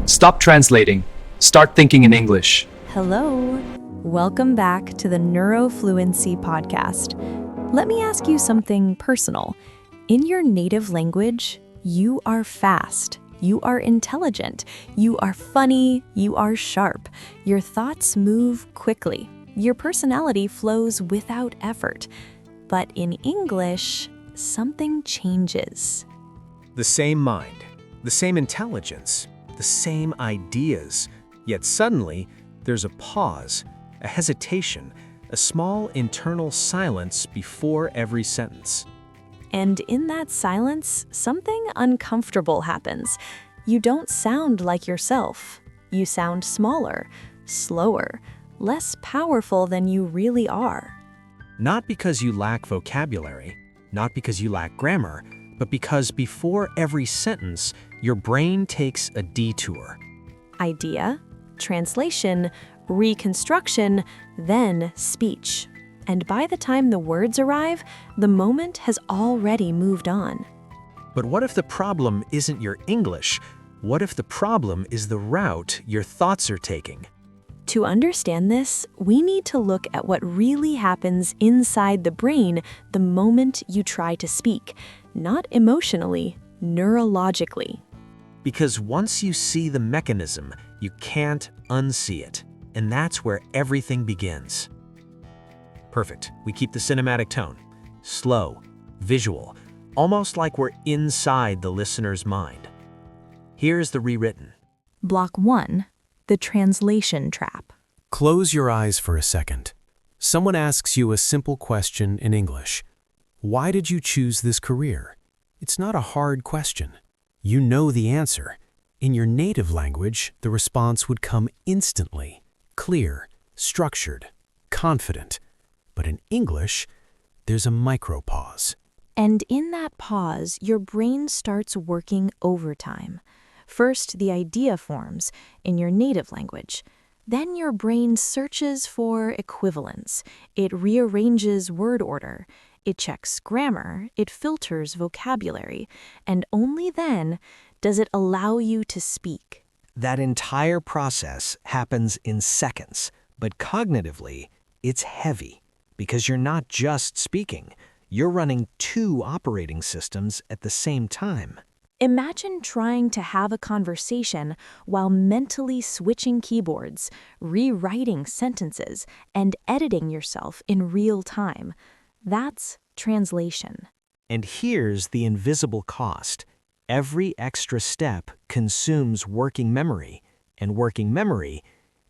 Stop translating. Start thinking in English. Hello. Welcome back to the Neurofluency Podcast. Let me ask you something personal. In your native language, you are fast. You are intelligent. You are funny. You are sharp. Your thoughts move quickly. Your personality flows without effort. But in English, something changes. The same mind, the same intelligence, the same ideas, yet suddenly there's a pause, a hesitation, a small internal silence before every sentence. And in that silence, something uncomfortable happens. You don't sound like yourself. You sound smaller, slower, less powerful than you really are. Not because you lack vocabulary, not because you lack grammar, but because before every sentence, your brain takes a detour. Idea, translation, reconstruction, then speech. And by the time the words arrive, the moment has already moved on. But what if the problem isn't your English? What if the problem is the route your thoughts are taking? To understand this, we need to look at what really happens inside the brain the moment you try to speak, not emotionally, neurologically. Because once you see the mechanism, you can't unsee it. And that's where everything begins. Perfect. We keep the cinematic tone. Slow, visual, almost like we're inside the listener's mind. Here's the rewritten. Block 1. The translation trap. Close your eyes for a second. Someone asks you a simple question in English. Why did you choose this career? It's not a hard question. You know the answer. In your native language, the response would come instantly, clear, structured, confident. But in English, there's a micropause. And in that pause, your brain starts working overtime. First, the idea forms in your native language. Then your brain searches for equivalence. It rearranges word order. It checks grammar. It filters vocabulary. And only then does it allow you to speak. That entire process happens in seconds, but cognitively, it's heavy because you're not just speaking. You're running two operating systems at the same time. Imagine trying to have a conversation while mentally switching keyboards, rewriting sentences, and editing yourself in real time. That's translation. And here's the invisible cost. Every extra step consumes working memory, and working memory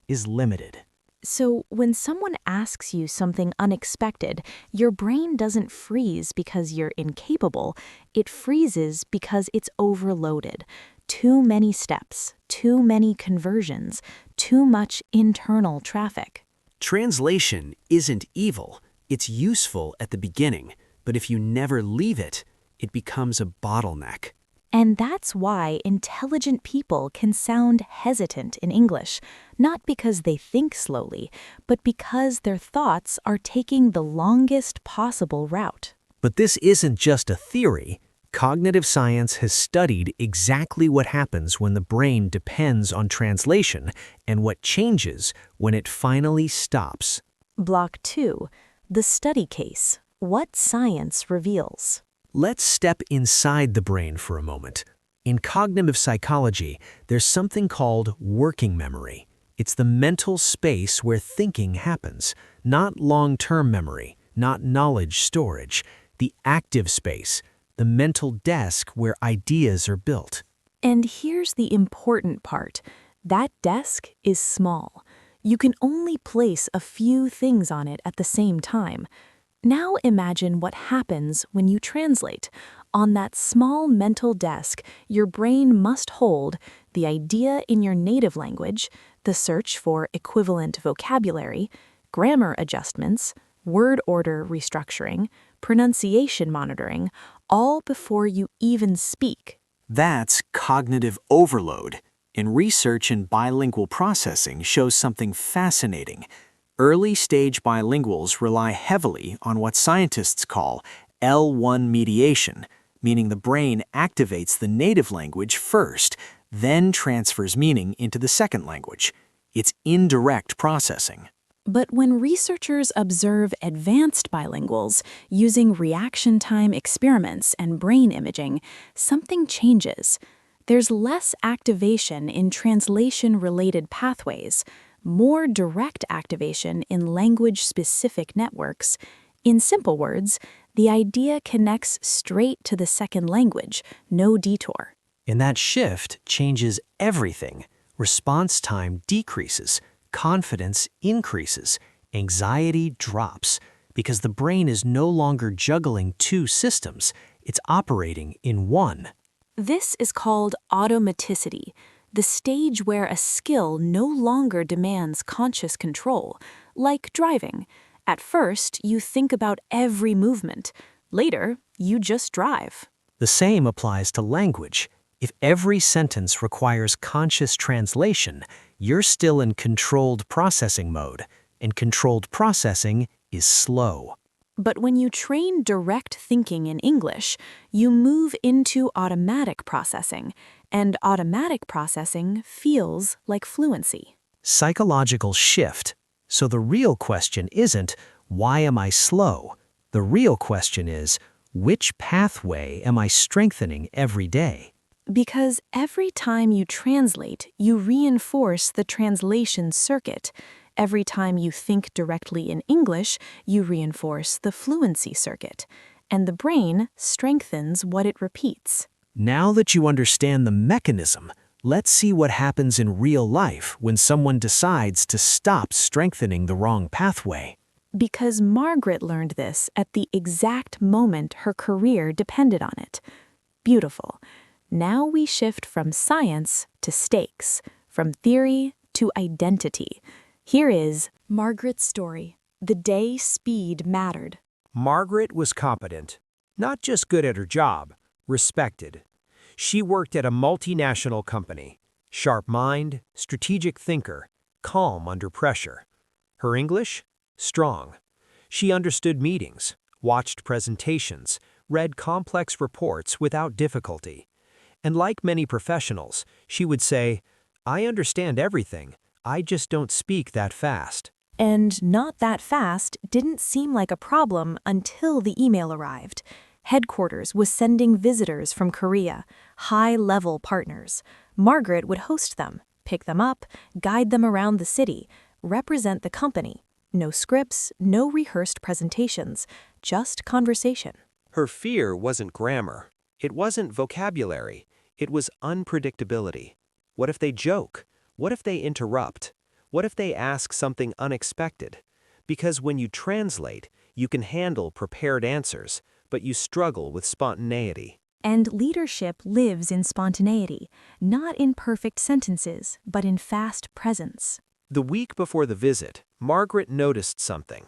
is limited. So when someone asks you something unexpected, your brain doesn't freeze because you're incapable. It freezes because it's overloaded. Too many steps, too many conversions, too much internal traffic. Translation isn't evil. It's useful at the beginning, but if you never leave it, it becomes a bottleneck. And that's why intelligent people can sound hesitant in English, not because they think slowly, but because their thoughts are taking the longest possible route. But this isn't just a theory. Cognitive science has studied exactly what happens when the brain depends on translation and what changes when it finally stops. Block 2. The study case. What science reveals. Let's step inside the brain for a moment. In cognitive psychology, there's something called working memory. It's the mental space where thinking happens, not long-term memory, not knowledge storage, the active space, the mental desk where ideas are built. And here's the important part. That desk is small. You can only place a few things on it at the same time. Now imagine what happens when you translate. On that small mental desk, your brain must hold the idea in your native language, the search for equivalent vocabulary, grammar adjustments, word order restructuring, pronunciation monitoring, all before you even speak. That's cognitive overload. And research in bilingual processing shows something fascinating. Early-stage bilinguals rely heavily on what scientists call L1 mediation, meaning the brain activates the native language first, then transfers meaning into the second language. It's indirect processing. But when researchers observe advanced bilinguals using reaction time experiments and brain imaging, something changes. There's less activation in translation-related pathways, more direct activation in language-specific networks. In simple words, the idea connects straight to the second language, no detour. And that shift changes everything. Response time decreases, confidence increases, anxiety drops, because the brain is no longer juggling two systems, it's operating in one. This is called automaticity, the stage where a skill no longer demands conscious control, like driving. At first, you think about every movement. Later, you just drive. The same applies to language. If every sentence requires conscious translation, you're still in controlled processing mode, and controlled processing is slow. But when you train direct thinking in English, you move into automatic processing, and automatic processing feels like fluency. Psychological shift. So the real question isn't, why am I slow? The real question is, which pathway am I strengthening every day? Because every time you translate, you reinforce the translation circuit. Every time you think directly in English, you reinforce the fluency circuit. And the brain strengthens what it repeats. Now that you understand the mechanism, let's see what happens in real life when someone decides to stop strengthening the wrong pathway. Because Margaret learned this at the exact moment her career depended on it. Beautiful. Now we shift from science to stakes, from theory to identity. Here is Margaret's story, the day speed mattered. Margaret was competent, not just good at her job, respected. She worked at a multinational company, sharp mind, strategic thinker, calm under pressure. Her English? Strong. She understood meetings, watched presentations, read complex reports without difficulty. And like many professionals, she would say, "I understand everything, I just don't speak that fast." And not that fast didn't seem like a problem until the email arrived. Headquarters was sending visitors from Korea, high-level partners. Margaret would host them, pick them up, guide them around the city, represent the company. No scripts, no rehearsed presentations, just conversation. Her fear wasn't grammar. It wasn't vocabulary. It was unpredictability. What if they joke? What if they interrupt? What if they ask something unexpected? Because when you translate, you can handle prepared answers, but you struggle with spontaneity. And leadership lives in spontaneity, not in perfect sentences, but in fast presence. The week before the visit, Margaret noticed something.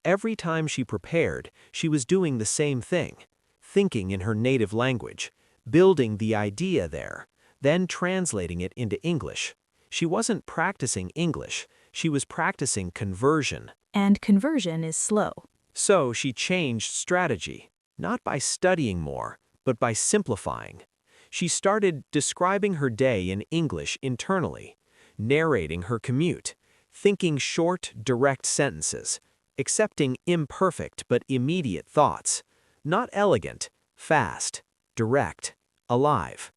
Every time she prepared, she was doing the same thing, thinking in her native language, building the idea there, then translating it into English. She wasn't practicing English, she was practicing conversion. And conversion is slow. So she changed strategy, not by studying more, but by simplifying. She started describing her day in English internally, narrating her commute, thinking short, direct sentences, accepting imperfect but immediate thoughts, not elegant, fast, direct, alive.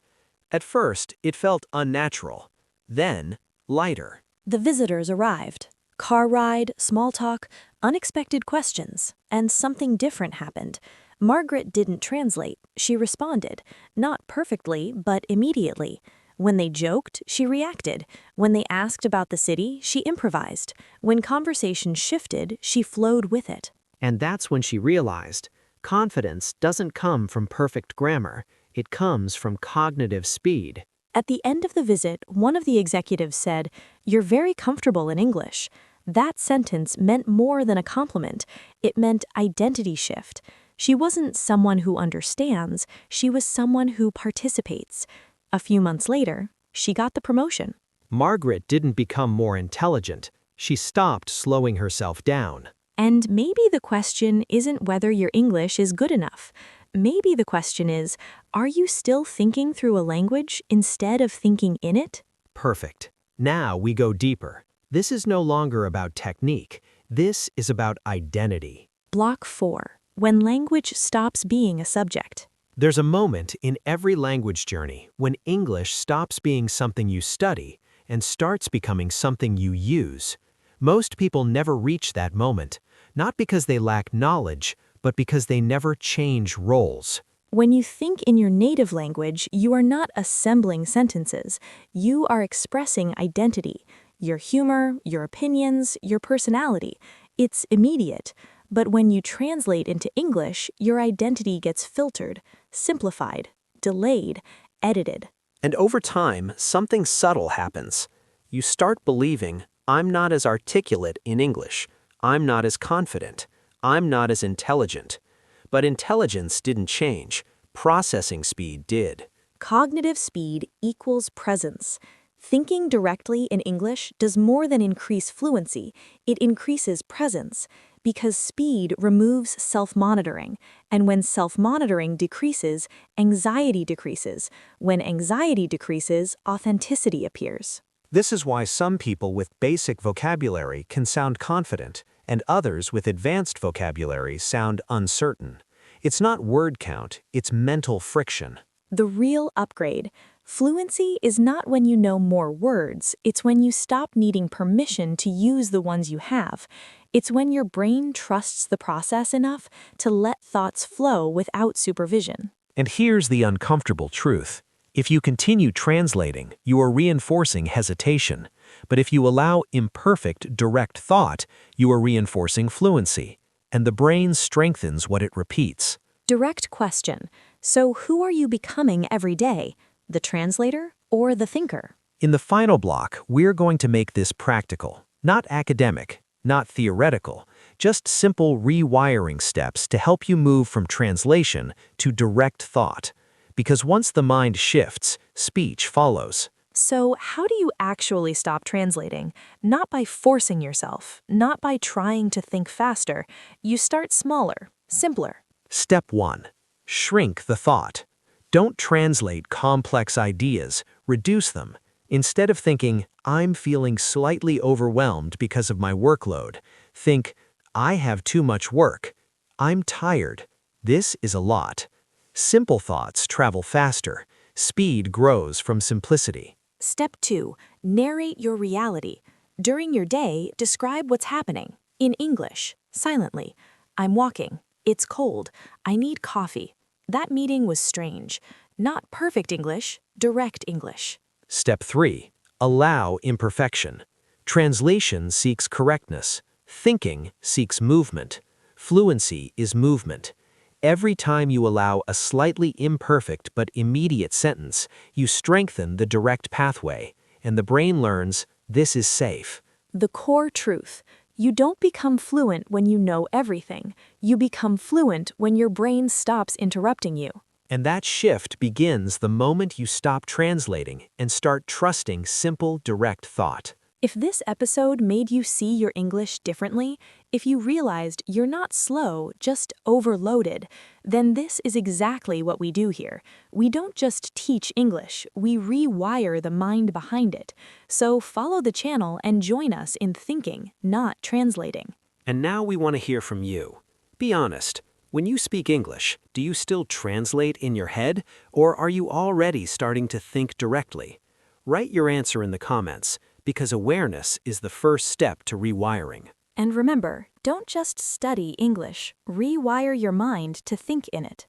At first, it felt unnatural, then lighter. The visitors arrived. Car ride, small talk, unexpected questions, and something different happened. Margaret didn't translate, she responded, not perfectly, but immediately. When they joked, she reacted. When they asked about the city, she improvised. When conversation shifted, she flowed with it. And that's when she realized, confidence doesn't come from perfect grammar, it comes from cognitive speed. At the end of the visit, one of the executives said, "You're very comfortable in English." That sentence meant more than a compliment. It meant identity shift. She wasn't someone who understands, she was someone who participates. A few months later, she got the promotion. Margaret didn't become more intelligent. She stopped slowing herself down. And maybe the question isn't whether your English is good enough. maybe the question is, are you still thinking through a language instead of thinking in it? Perfect. Now we go deeper. This is no longer about technique. This is about identity. Block 4. When language stops being a subject. There's a moment in every language journey when English stops being something you study and starts becoming something you use. Most people never reach that moment, not because they lack knowledge, but because they never change roles. When you think in your native language, you are not assembling sentences. You are expressing identity, your humor, your opinions, your personality. It's immediate. But when you translate into English, your identity gets filtered, simplified, delayed, edited. And over time, something subtle happens. You start believing, I'm not as articulate in English. I'm not as confident. I'm not as intelligent. But intelligence didn't change. Processing speed did. Cognitive speed equals presence. Thinking directly in English does more than increase fluency, it increases presence, because speed removes self-monitoring, and when self-monitoring decreases, anxiety decreases. When anxiety decreases, authenticity appears. This is why some people with basic vocabulary can sound confident, and others with advanced vocabulary sound uncertain. It's not word count, it's mental friction. The real upgrade. Fluency is not when you know more words, it's when you stop needing permission to use the ones you have. It's when your brain trusts the process enough to let thoughts flow without supervision. And here's the uncomfortable truth. If you continue translating, you are reinforcing hesitation. But if you allow imperfect, direct thought, you are reinforcing fluency. And the brain strengthens what it repeats. Direct question. So who are you becoming every day? The translator or the thinker? In the final block, we're going to make this practical, not academic, not theoretical, just simple rewiring steps to help you move from translation to direct thought. Because once the mind shifts, speech follows. So how do you actually stop translating? Not by forcing yourself, not by trying to think faster. You start smaller, simpler. Step 1. Shrink the thought. Don't translate complex ideas, reduce them. Instead of thinking, I'm feeling slightly overwhelmed because of my workload, think, I have too much work. I'm tired. This is a lot. Simple thoughts travel faster. Speed grows from simplicity. Step 2. Narrate your reality. During your day, describe what's happening. In English, silently. I'm walking. It's cold. I need coffee. That meeting was strange. Not perfect English, direct English. Step 3. Allow imperfection. Translation seeks correctness. Thinking seeks movement. Fluency is movement. Every time you allow a slightly imperfect but immediate sentence, you strengthen the direct pathway, and the brain learns this is safe. The core truth. You don't become fluent when you know everything. You become fluent when your brain stops interrupting you. And that shift begins the moment you stop translating and start trusting simple, direct thought. If this episode made you see your English differently, if you realized you're not slow, just overloaded, then this is exactly what we do here. We don't just teach English, we rewire the mind behind it. So follow the channel and join us in thinking, not translating. And now we want to hear from you. Be honest. When you speak English, do you still translate in your head, or are you already starting to think directly? Write your answer in the comments, because awareness is the first step to rewiring. And remember, don't just study English, rewire your mind to think in it.